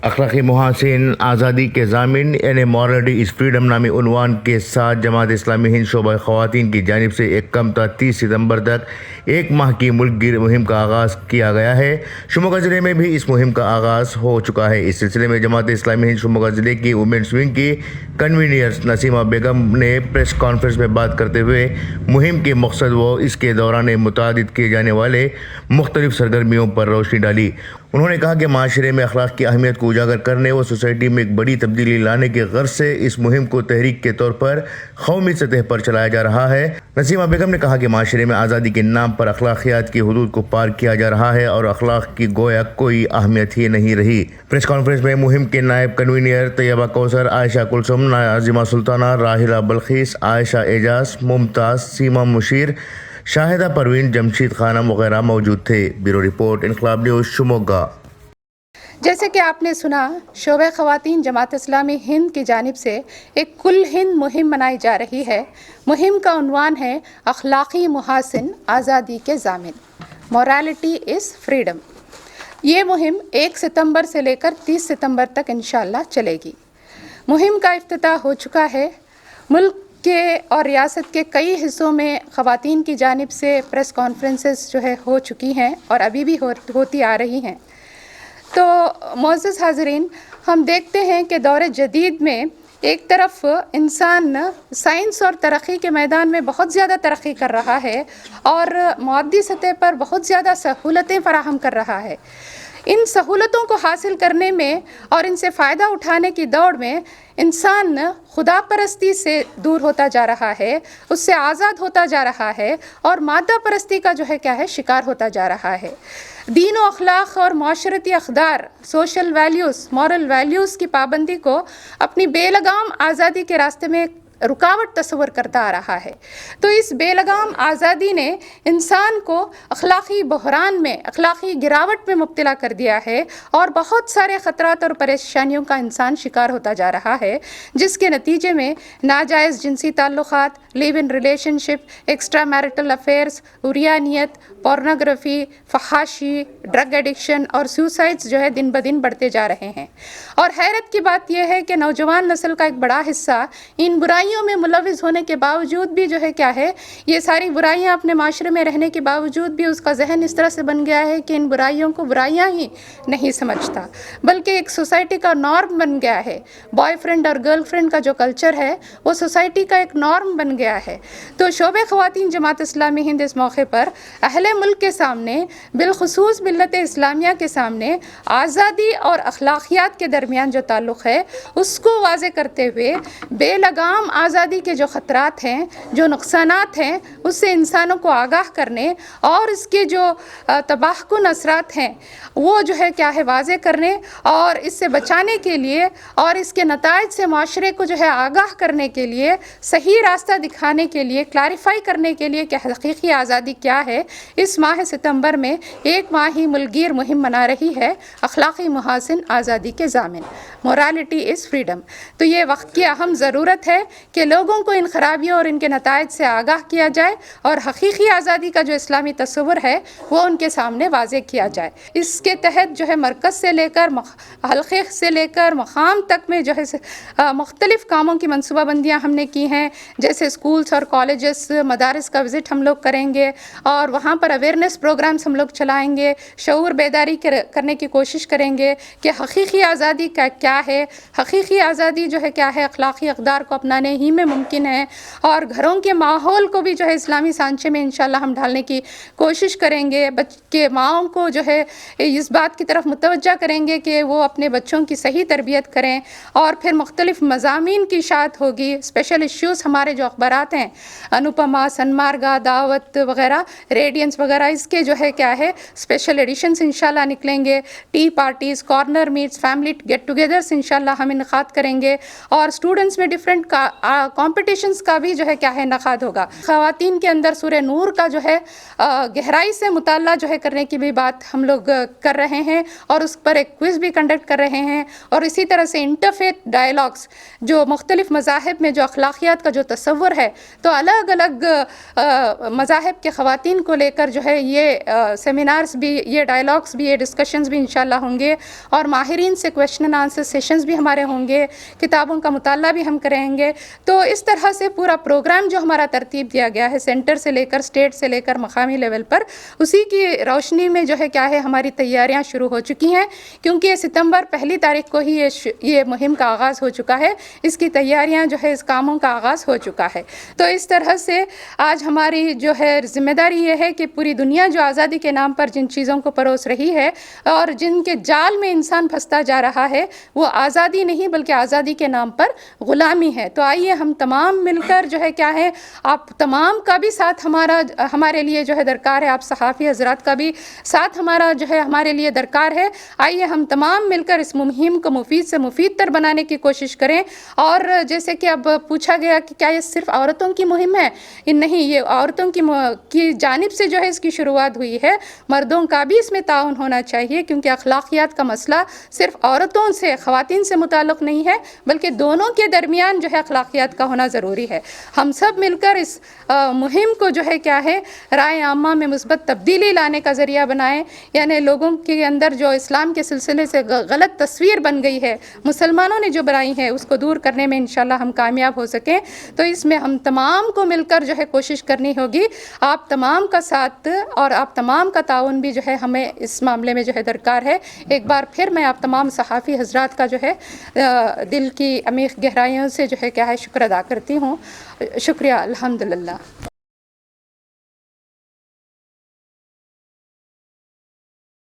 اخلاقی محاسن آزادی کے ضامن یعنی مورالٹی از فریڈم نامی عنوان کے ساتھ جماعت اسلامی ہند شعبہ خواتین کی جانب سے ایک کم تا 30 ستمبر تک ایک ماہ کی ملک گیر مہم کا آغاز کیا گیا ہے۔ شموگا ضلع میں بھی اس مہم کا آغاز ہو چکا ہے۔ اس سلسلے میں جماعت اسلامی ہند شموگا ضلع کی وومنس ونگ کی کنوینر نسیمہ بیگم نے پریس کانفرنس میں بات کرتے ہوئے مہم کے مقصد و اس کے دوران متعدد کیے جانے والے مختلف سرگرمیوں پر روشنی ڈالی۔ انہوں نے کہا کہ معاشرے میں اخلاق کی اہمیت کو اجاگر کرنے و سوسائٹی میں ایک بڑی تبدیلی لانے کے غرض سے اس مہم کو تحریک کے طور پر قومی سطح پر چلایا جا رہا ہے۔ نسیمہ بیگم نے کہا کہ معاشرے میں آزادی کے نام پر اخلاقیات کی حدود کو پار کیا جا رہا ہے اور اخلاق کی گویا کوئی اہمیت ہی نہیں رہی۔ پریس کانفرنس میں مہم کے نائب کنوینر طیبہ کوثر، عائشہ کلثوم، ناظمہ سلطانہ، راحلہ بلخیس، عائشہ اعجاز، ممتاز، سیما مشیر، شاہدہ پروین، جمشید خانم وغیرہ موجود تھے۔ بیورو رپورٹ، انقلاب نیوز، شموگا۔ جیسے کہ آپ نے سنا، شعبہ خواتین جماعت اسلامی ہند کی جانب سے ایک کل ہند مہم منائی جا رہی ہے۔ مہم کا عنوان ہے اخلاقی محاسن آزادی کے ضامن، مورالٹی از فریڈم۔ یہ مہم 1 ستمبر سے لے کر 30 ستمبر تک انشاءاللہ چلے گی۔ مہم کا افتتاح ہو چکا ہے۔ ملک کے اور ریاست کے کئی حصوں میں خواتین کی جانب سے پریس کانفرنسز ہو چکی ہیں اور ابھی بھی ہوتی آ رہی ہیں۔ تو معزز حاضرین، ہم دیکھتے ہیں کہ دور جدید میں ایک طرف انسان سائنس اور ترقی کے میدان میں بہت زیادہ ترقی کر رہا ہے اور معدی سطح پر بہت زیادہ سہولتیں فراہم کر رہا ہے۔ ان سہولتوں کو حاصل کرنے میں اور ان سے فائدہ اٹھانے کی دوڑ میں انسان خدا پرستی سے دور ہوتا جا رہا ہے، اس سے آزاد ہوتا جا رہا ہے اور مادہ پرستی کا شکار ہوتا جا رہا ہے۔ دین و اخلاق اور معاشرتی اقدار، سوشل ویلیوز، مورل ویلیوز کی پابندی کو اپنی بے لگام آزادی کے راستے میں رکاوٹ تصور کرتا آ رہا ہے۔ تو اس بے لگام آزادی نے انسان کو اخلاقی بحران میں، اخلاقی گراوٹ میں مبتلا کر دیا ہے اور بہت سارے خطرات اور پریشانیوں کا انسان شکار ہوتا جا رہا ہے، جس کے نتیجے میں ناجائز جنسی تعلقات، live in relationship, extra marital affairs, عریانیت، پورنوگرافی، فحاشی، ڈرگ ایڈکشن اور سوسائڈز دن بدن بڑھتے جا رہے ہیں۔ اور حیرت کی بات یہ ہے کہ نوجوان نسل کا ایک بڑا حصہ ان برائیوں میں ملوث ہونے کے باوجود بھی یہ ساری برائیاں اپنے معاشرے میں رہنے کے باوجود بھی اس کا ذہن اس طرح سے بن گیا ہے کہ ان برائیوں کو برائیاں ہی نہیں سمجھتا، بلکہ ایک سوسائٹی کا نارم بن گیا ہے۔ بوائے فرینڈ اور گرل فرینڈ کا جو کلچر ہے وہ سوسائٹی کا ایک نارم بن گیا ہے۔ تو شعبہ خواتین جماعت اسلامی ہند اس موقع پر اہل ملک کے سامنے، بالخصوص ملت اسلامیہ کے سامنے، آزادی اور اخلاقیات کے درمیان جو تعلق ہے اس کو واضح کرتے ہوئے بے لگام آزادی کے جو خطرات ہیں، جو نقصانات ہیں، اس سے انسانوں کو آگاہ کرنے اور اس کے جو تباہ کن اثرات ہیں وہ واضح کرنے اور اس سے بچانے کے لیے اور اس کے نتائج سے معاشرے کو آگاہ کرنے کے لیے، صحیح راستہ دکھانے کے لیے، کلیریفائی کرنے کے لیے کہ حقیقی آزادی کیا ہے، اس ماہ ستمبر میں ایک ماہی ملک گیر مہم منا رہی ہے اخلاقی محاسن آزادی کے ضامن، مورالٹی از فریڈم۔ تو یہ وقت کی اہم ضرورت ہے کہ لوگوں کو ان خرابیوں اور ان کے نتائج سے آگاہ کیا جائے اور حقیقی آزادی کا جو اسلامی تصور ہے وہ ان کے سامنے واضح کیا جائے۔ اس کے تحت مرکز سے لے کر حلقے سے لے کر مقام تک میں مختلف کاموں کی منصوبہ بندیاں ہم نے کی ہیں، جیسے اسکولز اور کالجز، مدارس کا وزٹ ہم لوگ کریں گے اور وہاں پر اویئرنیس پروگرامز ہم لوگ چلائیں گے، شعور بیداری کرنے کی کوشش کریں گے کہ حقیقی آزادی کیا ہے، حقیقی آزادی کیا ہے، اخلاقی اقدار کو اپنانے ہی میں ممکن ہے، اور گھروں کے ماحول کو بھی اسلامی سانچے میں انشاءاللہ ہم ڈھالنے کی کوشش کریں گے، کہ ماؤں کو اس بات کی طرف متوجہ کریں گے کہ وہ اپنے بچوں کی صحیح تربیت کریں، اور پھر مختلف مضامین کی اشاعت ہوگی، اسپیشل ایشوز ہمارے جو اخبارات ہیں، انوپما، سنمارگا، دعوت وغیرہ، ریڈینس وغیرہ، اس کے اسپیشل ایڈیشنز انشاءاللہ نکلیں گے، tea parties, corner meets, family get togethers انشاءاللہ ہم انعقاد کریں گے، اور اسٹوڈنٹس میں ڈفرینٹ کمپٹیشنز کا بھی جو ہے کیا ہے انعقاد ہوگا. خواتین کے اندر سورہ نور کا جو ہے گہرائی سے مطالعہ جو ہے کرنے کی بھی بات ہم لوگ کر رہے ہیں اور اس پر ایک کوئز بھی کنڈکٹ کر رہے ہیں. اور اسی طرح سے انٹرفیتھ ڈائلاگس جو مختلف مذاہب میں جو اخلاقیات کا جو تصور ہے تو الگ الگ مذاہب کے خواتین کو لے کر جو ہے یہ سیمینارز بھی, یہ ڈائلاگس بھی, یہ ڈسکشنز بھی انشاءاللہ ہوں گے اور ماہرین سے کویشچن اینڈ آنسر سیشنز بھی ہمارے ہوں گے, کتابوں کا مطالعہ بھی ہم کریں گے. تو اس طرح سے پورا پروگرام جو ہمارا ترتیب دیا گیا ہے سینٹر سے لے کر اسٹیٹ سے لے کر مقامی لیول پر, اسی کی روشنی میں جو ہے کیا ہے ہماری تیاریاں شروع ہو چکی ہیں کیونکہ ستمبر 1 تاریخ کو ہی یہ مہم کا آغاز ہو چکا ہے, اس کی تیاریاں جو ہے اس کاموں کا آغاز ہو چکا ہے. تو اس طرح سے آج ہماری جو ہے ذمہ داری یہ ہے کہ پوری دنیا جو آزادی کے نام پر جن چیزوں کو پروس رہی ہے اور جن کے جال میں انسان پھنستا جا رہا ہے وہ آزادی نہیں بلکہ آزادی کے نام پر غلامی ہے. تو آئیے ہم تمام مل کر جو ہے کیا ہے, آپ تمام کا بھی ساتھ ہمارے لیے جو ہے درکار ہے, آپ صحافی حضرات کا بھی ساتھ ہمارا جو ہے ہمارے لیے درکار ہے. آئیے ہم تمام مل کر اس مہم کو مفید سے مفید تر بنانے کی کوشش کریں. اور جیسے کہ اب پوچھا گیا کہ کیا یہ صرف عورتوں کی مہم ہے, نہیں, یہ عورتوں کی جانب سے جو ہے اس کی شروعات ہوئی ہے. مردوں کا بھی اس میں تعاون ہونا چاہیے کیونکہ اخلاقیات کا مسئلہ صرف عورتوں سے, خواتین سے متعلق نہیں ہے بلکہ دونوں کے درمیان جو ہے اخلاقیات کا ہونا ضروری ہے. ہم سب مل کر اس مہم کو جو ہے کیا ہے رائے عامہ میں مثبت تبدیلی لانے کا ذریعہ بنائیں. یعنی لوگوں کے اندر جو اسلام کے سلسلے سے غلط تصویر بن گئی ہے, مسلمانوں نے جو بنائی ہے, اس کو دور کرنے میں انشاءاللہ ہم کامیاب ہو سکیں. تو اس میں ہم تمام کو مل کر جو ہے کوشش کرنی ہوگی. آپ تمام کا ساتھ اور آپ تمام کا تعاون بھی جو ہے ہمیں اس معاملے میں جو ہے درکار ہے. ایک بار پھر میں آپ تمام صحافی حضرات کا جو ہے دل کی عمیق گہرائیوں سے جو ہے کیا ہے شکر ادا کرتی ہوں. شکریہ. الحمدللہ.